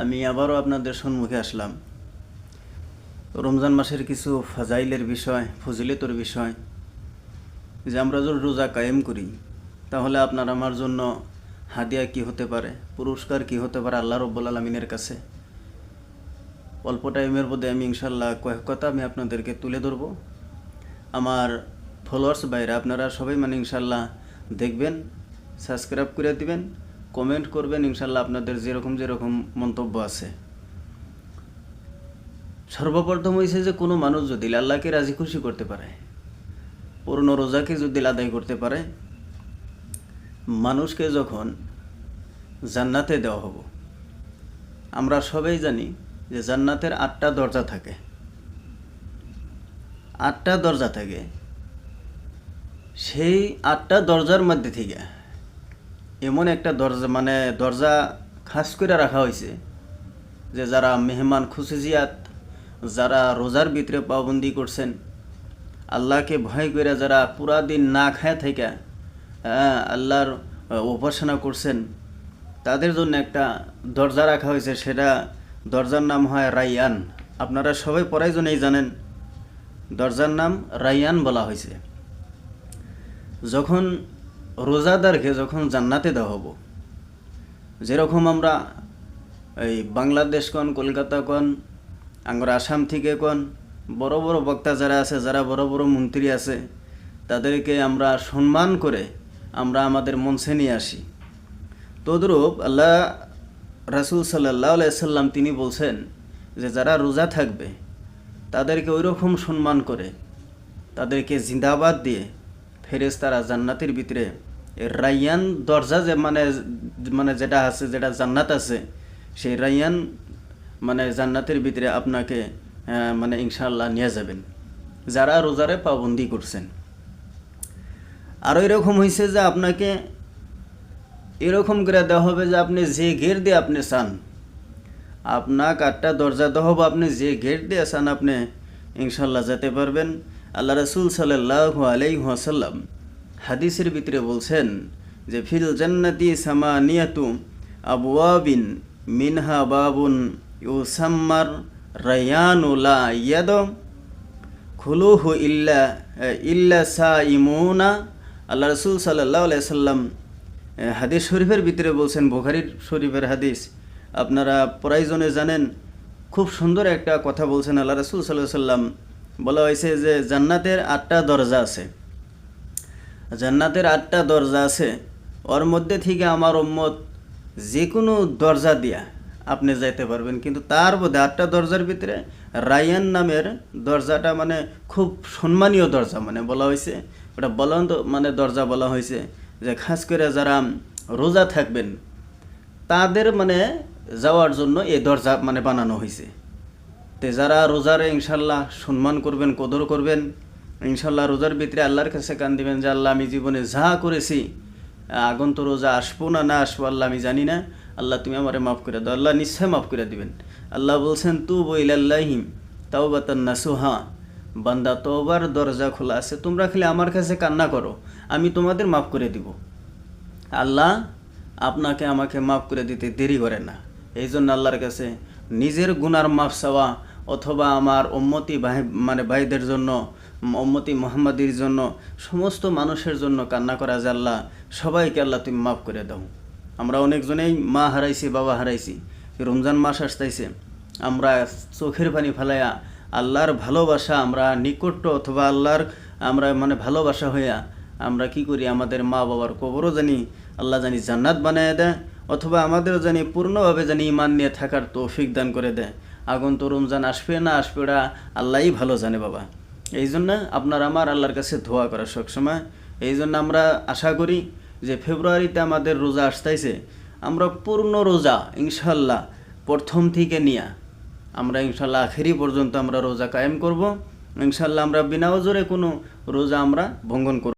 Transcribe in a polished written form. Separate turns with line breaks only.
আমি আবারও আপনাদের সম্মুখে আসলাম রমজান মাসের কিছু ফাজাইলের বিষয়, ফজিলতের বিষয়। যে আমরা যদি রোজা কায়েম করি তাহলে আপনার আমার জন্য হাদিয়া কি হতে পারে, পুরস্কার কি হতে পারে আল্লাহ রব্বুল আলামিনের কাছে। অল্প টাইমের মধ্যে আমি ইনশাল্লাহ কয়েক কথা আমি আপনাদেরকে তুলে ধরব। আমার ফলোয়ার্স বাইরে আপনারা সবাই ইনশাল্লাহ দেখবেন, সাবস্ক্রাইব করে দিবেন, কমেন্ট করবেন ইনশাল্লাহ আপনাদের যেরকম মন্তব্য আছে। সর্বপ্রথম হয়েছে যে কোনো মানুষ যদি আল্লাহকে রাজি খুশি করতে পারে, পূর্ণ রোজাকে যদি আদায় করতে পারে, মানুষকে যখন জান্নাতে দেওয়া হবো। আমরা সবাই জানি যে জান্নাতের 8টা দরজা থাকে। 8টা দরজা থাকে, সেই 8টা দরজার মধ্যে থেকে এমন একটা দরজা খাস করে রাখা হয়েছে যে যারা মেহমান খুশুসিয়াত, যারা রোজার ভিতরে পাবন্দি করছেন, আল্লাহকে ভয় করে যারা পুরা দিন না খায় থেকে আল্লাহর উপাসনা করছেন, তাদের জন্য একটা দরজা রাখা হয়েছে। সেটা দরজার নাম হয় রাইয়ান। আপনারা সবাই পরাইজনেই জানেন দরজার নাম রাইয়ান বলা হয়েছে। যখন রোজাদারকে যখন জান্নাতে দেওয়া হবো, যেরকম আমরা এই বাংলাদেশ কন, কলকাতা কন, আমরা আসাম থেকে কন, বড় বড় বক্তা যারা আছে, যারা বড় বড় মন্ত্রী আছে, তাদেরকে আমরা সম্মান করে আমরা আমাদের মঞ্চে নিয়ে আসি। তদ্রূপ আল্লাহ রাসূল সাল্লাল্লাহু আলাইহি সাল্লাম তিনি বলছেন যে যারা রোজা থাকবে তাদেরকে ওইরকম সম্মান করে, তাদেরকে জিন্দাবাদ দিয়ে ফেরেশতারা জান্নাতের ভিতরে রাইয়ান দরজা যে যেটা আছে, যেটা জান্নাত আছে, সেই রাইয়ান জান্নাতের ভিতরে আপনাকে ইনশাআল্লাহ নিয়ে যাবেন যারা রোজারে পাবন্দি করছেন। আর এরকম হয়েছে যে আপনাকে এরকম করে দেওয়া হবে যে আপনি যে গেট দিয়ে আপনি চান, আপনাকে 8টা দরজা দেওয়া হবে, আপনি যে গেট দিয়ে চান আপনি ইনশাআল্লাহ যেতে পারবেন। আল্লাহ রাসূল সাল্লাল্লাহু আলাইহি ওয়াসাল্লাম হাদিসের ভিতরে বলছেন যে ফিল জান্নাতি সামানিয়াতু আবওয়াবিন মিনহা বাবুন ইউসাম্মার রায়ানু লা ইয়াদখুলুহু ইল্লা সাইমুনা। আল্লাহ রাসূল সাল্লাল্লাহু আলাইহি সাল্লাম হাদিস শরীফের ভিতরে বলছেন, বুখারী শরীফের হাদিস, আপনারা প্রায়জনে জানেন। খুব সুন্দর একটা কথা বলছেন আল্লাহ রাসূল সাল্লাল্লাহু আলাইহি সাল্লাম। বলা হয়েছে যে জান্নাতের 8টা দরজা আছে, জান্নাতের 8টা দরজা আছে, ওর মধ্যে থেকে আমার উম্মত যে কোনো দরজা দিয়া আপনি যাইতে পারবেন। কিন্তু তার মধ্যে 8টা দরজার ভিতরে রায়ান নামের দরজাটা খুব সম্মানীয় দরজা বলা হয়েছে। ওটা বলন্দ দরজা বলা হয়েছে যে খাস করে যারা রোজা থাকবেন তাদের যাওয়ার জন্য এই দরজা বানানো হয়েছে। তো যারা রোজারে ইনশাল্লাহ সম্মান করবেন, কদর করবেন, ইনশাল্লাহ রোজার ভিতরে আল্লাহর কাছে কান দিবেন যে আল্লাহ আমি জীবনে যা করেছি, আগন্ত রোজা আসবো না আসবো আল্লাহ আমি জানি না, আল্লাহ তুমি আমারে মাফ করে দাও। আল্লাহ নিশ্চয় মাফ করে দিবেন। আল্লাহ বলছেন তুবু ইলাল্লাহি তাওবাতান নাসুহা, বান্দা তওবার দরজা খোলা আছে, তোমরা খালি আমার কাছে কান্না করো, আমি তোমাদের মাফ করে দিব। আল্লাহ আপনাকে আমাকে মাফ করে দিতে দেরি করে না। এই জন্য আল্লাহর কাছে নিজের গুনার মাফ চাওয়া অথবা আমার উম্মতি ভাইদের জন্য, উম্মতি মুহাম্মাদির জন্য, সমস্ত মানুষের জন্য কান্না করা যে আল্লাহ সবাইকে আল্লাহ তুমি মাফ করে দাও। আমরা অনেকজনেই মা হারাইছি, বাবা হারাইছি। রমজান মাস আসতেছে, আমরা চোখের পানি ফেলাইয়া আল্লাহর ভালোবাসা আমরা নিকট অথবা আল্লাহর আমরা ভালোবাসা হইয়া আমরা কি করি, আমাদের মা বাবার কবরও জানি আল্লাহ জানি জান্নাত বানায় দেয়, অথবা আমাদেরও জানি পূর্ণভাবে জানি ঈমান নিয়ে থাকার তৌফিক দান করে দেয়। আগন্ত রমজান আসবে না আসবে ওটা আল্লাহই ভালো জানে বাবা। এই জন্য আপনার আমার আল্লাহর কাছে দোয়া করা সবসময়। এই জন্য আমরা আশা করি যে ফেব্রুয়ারিতে আমাদের রোজা আসতেছে, আমরা পূর্ণ রোজা ইনশাল্লাহ প্রথম থেকে নিয়ে আমরা ইনশাল্লাহ আখেরি পর্যন্ত আমরা রোজা কায়েম করব। ইনশাল্লাহ আমরা বিনা ওজরে কোনো রোজা আমরা ভঙ্গন করব।